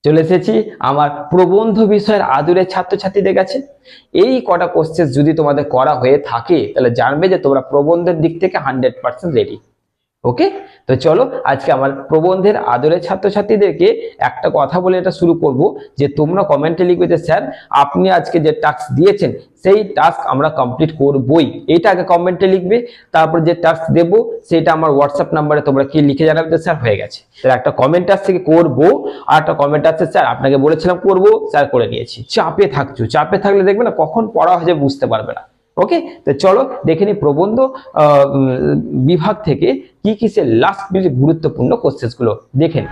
চলে এসেছি আমার প্রবন্ধ বিষয়ের আদুরে ছাত্রছাত্রীদের কাছে। এই কটা কোশ্চেন যদি তোমাদের করা হয়ে থাকে তাহলে জানবে যে তোমরা প্রবন্ধের দিক থেকে 100% রেডি। ওকে, তো চলো আজকে আমার প্রবন্ধের আদরের ছাত্রছাত্রীদেরকে একটা কথা বলে এটা শুরু করব যে তোমরা কমেন্টে লিখবে যে স্যার আপনি আজকে যে টাস্ক দিয়েছেন সেই টাস্ক আমরা কমপ্লিট করবই, এটা আগে কমেন্টে লিখবে। তারপর যে টাস্ক দেব সেটা আমার হোয়াটসঅ্যাপ নাম্বারে তোমরা কি লিখে জানাবে যে স্যার হয়ে গেছে। তাহলে একটা কমেন্ট আসছে কি করবো, আর একটা কমেন্ট আসছে স্যার আপনাকে বলেছিলাম করবো, স্যার করে নিয়েছি। চাপে থাকছো, চাপে থাকলে দেখবে না কখন পড়া হয়ে যাবে বুঝতে পারবে না। ওকে, তো চলো দেখে নি প্রবন্ধ বিভাগ থেকে কি কি সে লাস্ট মিনিট গুরুত্বপূর্ণ কোশ্চেন গুলো দেখে নি।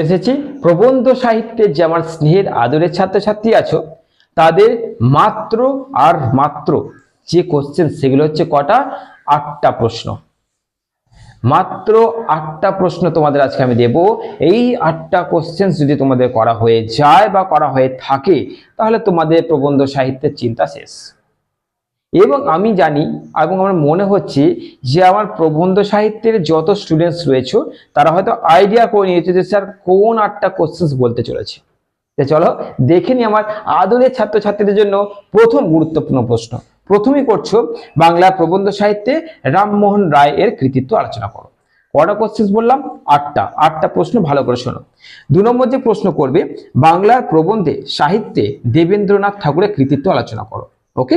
এসেছি প্রবন্ধ সাহিত্যে যে আমার স্নেহের আদরের ছাত্রছাত্রী আছো তাদের মাত্র আর মাত্র যে কোশ্চেন সেগুলো হচ্ছে কটা, 8টা প্রশ্ন। মাত্র 8টা প্রশ্ন তোমাদের আজকে আমি দেব। এই 8টা কোশ্চেন যদি তোমাদের করা হয়ে যায় বা করা হয়ে থাকে তাহলে তোমাদের প্রবন্ধ সাহিত্যের চিন্তা শেষ। এবং আমি জানি এবং আমার মনে হচ্ছে যে আমার প্রবন্ধ সাহিত্যের যত স্টুডেন্টস রয়েছে তারা হয়তো আইডিয়া করে নিয়েছে যে স্যার কোন 8টা কোশ্চেন বলতে চলেছে। চলো দেখে নি আমার আদরের ছাত্রছাত্রীদের জন্য প্রথম গুরুত্বপূর্ণ প্রশ্ন। প্রথমেই করছো বাংলা প্রবন্ধ সাহিত্যে রামমোহন রায় এর কৃতিত্ব আলোচনা করো। কটা কোশ্চেন বললাম, 8টা প্রশ্ন, ভালো করে শোনো। 2 নম্বর যে প্রশ্ন করবে বাংলার প্রবন্ধে সাহিত্যে দেবেন্দ্রনাথ ঠাকুরের কৃতিত্ব আলোচনা করো। ওকে,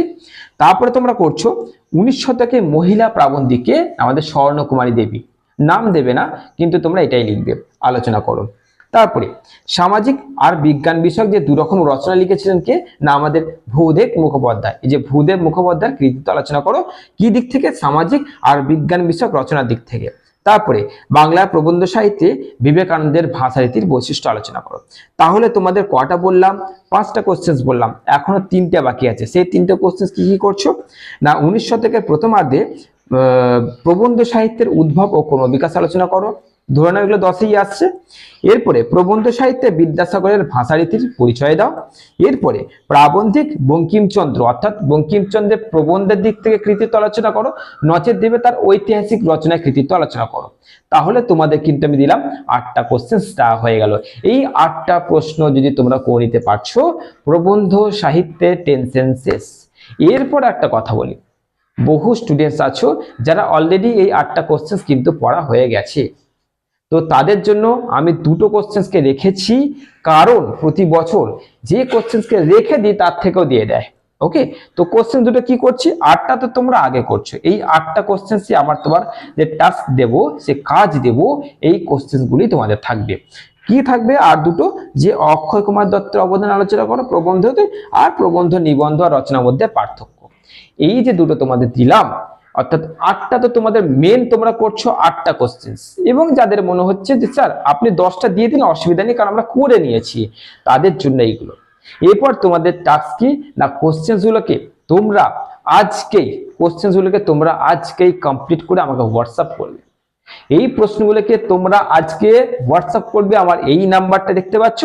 তারপরে তোমরা করছো 19 শতকে মহিলা প্রাবন্ধিকে আমাদের স্বর্ণকুমারী দেবী, নাম দেবে না কিন্তু তোমরা এটাই লিখবে, আলোচনা করো। তারপরে সামাজিক আর বিজ্ঞান বিষয়ক যে 2 রকম রচনা লিখেছিলেন কে না আমাদের ভূদেব মুখোপাধ্যায়। এই যে ভূদেব মুখোপাধ্যায়ের কৃতিত্ব আলোচনা করো, কি দিক থেকে, সামাজিক আর বিজ্ঞান বিষয়ক রচনার দিক থেকে। তারপরে বাংলা প্রবন্ধ সাহিত্যে বিবেকানন্দের ভাষারীতির বৈশিষ্ট্য আলোচনা করো। তাহলে তোমাদের কটা বললাম, 5টা কোশ্চেন বললাম, এখনো 3টে বাকি আছে। সেই 3টে কোশ্চেন কি কি করছো না 19 শতকের প্রথমার্ধে প্রবন্ধ সাহিত্যের উদ্ভব ও ক্রমবিকাশ আলোচনা করো। ধরে নাও এগুলো 10এই আসছে। এরপরে প্রবন্ধ সাহিত্যে বিদ্যাসাগরের ভাষারীতির পরিচয় দাও। এরপরে প্রাবন্ধিক বঙ্কিমচন্দ্র অর্থাৎ বঙ্কিমচন্দ্রের প্রবন্ধের দিক থেকে কৃতিত্ব আলোচনা করো, নচেত দেবে তার ঐতিহাসিক রচনায় কৃতিত্ব আলোচনা করো। তাহলে তোমাদের কিন্তু আমি দিলাম 8টা কোশ্চেন হয়ে গেল। এই 8টা প্রশ্ন যদি তোমরা করে নিতে পারছো প্রবন্ধ সাহিত্যের টেনশন শেষ। এরপর একটা কথা বলি, বহু স্টুডেন্টস আছো যারা অলরেডি এই 8টা কোশ্চেন কিন্তু পড়া হয়ে গেছে, তো তাদের জন্য আমি 2টো কোশ্চেনকে রেখেছি, কারণ প্রতি বছর যে কোশ্চেনকে রেখে দিই তার থেকেও দিয়ে দেয়। ওকে, তো কোশ্চেন দুটো কি করছি, 8টা তো তোমরা আগে করছো, এই 8টা কোশ্চেনই আমার তোমার যে টাস্ক দেব, সে কাজ দেব, এই কোশ্চেনগুলি তোমাদের থাকবে। কি থাকবে আর দুটো, যে অক্ষয় কুমার দত্তের অবদান আলোচনা করো প্রবন্ধতে, আর প্রবন্ধ নিবন্ধ আর রচনার মধ্যে পার্থক্য। এই যে দুটো তোমাদের দিলাম, অর্থাৎ 8টা তো তোমাদের মেন, তোমরা করছো 8টা কোশ্চেন। এবং যাদের মনে হচ্ছে যে স্যার আপনি 10টা দিয়ে দিন, অসুবিধা নেই কারণ আমরা করে নিয়েছি, তাদের জন্য এইগুলো। এরপর তোমাদের টাস্ক কি না কোশ্চেনগুলোকে তোমরা আজকেই কমপ্লিট করে আমাকে হোয়াটসঅ্যাপ করবে। এই প্রশ্নগুলোকে তোমরা আজকে হোয়াটসঅ্যাপ করবে, আমার এই নাম্বারটা দেখতে পাচ্ছ,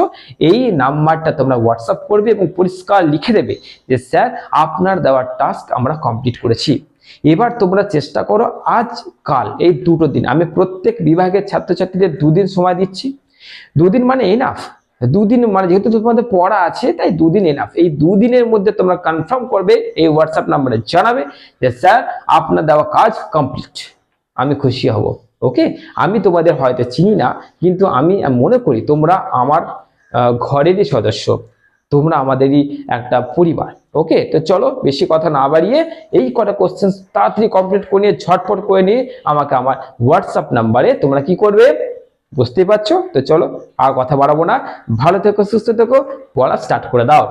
এই নাম্বারটা তোমরা হোয়াটসঅ্যাপ করবে এবং পরিষ্কার লিখে দেবে যে স্যার আপনার দেওয়া টাস্ক আমরা কমপ্লিট করেছি। এবার তোমরা চেষ্টা করো আজ কাল এই 2টো দিন, আমি প্রত্যেক বিভাগের ছাত্রছাত্রীদের 2 দিন সময় দিচ্ছি। 2 দিন মানে এনাফ, 2 দিন মানে যেহেতু তোমাদের পড়া আছে তাই 2 দিন এনাফ। এই 2 দিনের মধ্যে তোমরা কনফার্ম করবে, এই হোয়াটসঅ্যাপ নাম্বারে জানাবে যে স্যার আপনার দেওয়া কাজ কমপ্লিট, আমি খুশি হব। ওকে, আমি তোমাদের হয়তো চিনি না কিন্তু আমি মনে করি তোমরা আমার ঘরেরই সদস্য, তোমরা আমাদেরই একটা পরিবার। ওকে, তো চলো বেশি কথা না বাড়িয়ে এই কটা কোশ্চেন তাড়াতাড়ি কমপ্লিট করে নিয়ে ঝটপট করে নিয়ে আমাকে আমার হোয়াটসঅ্যাপ নাম্বারে তোমরা কি করবে বুঝতেই পারছো। তো চলো আর কথা বাড়াবো না, ভালো থেকো, সুস্থ থেকো, পড়া স্টার্ট করে দাও।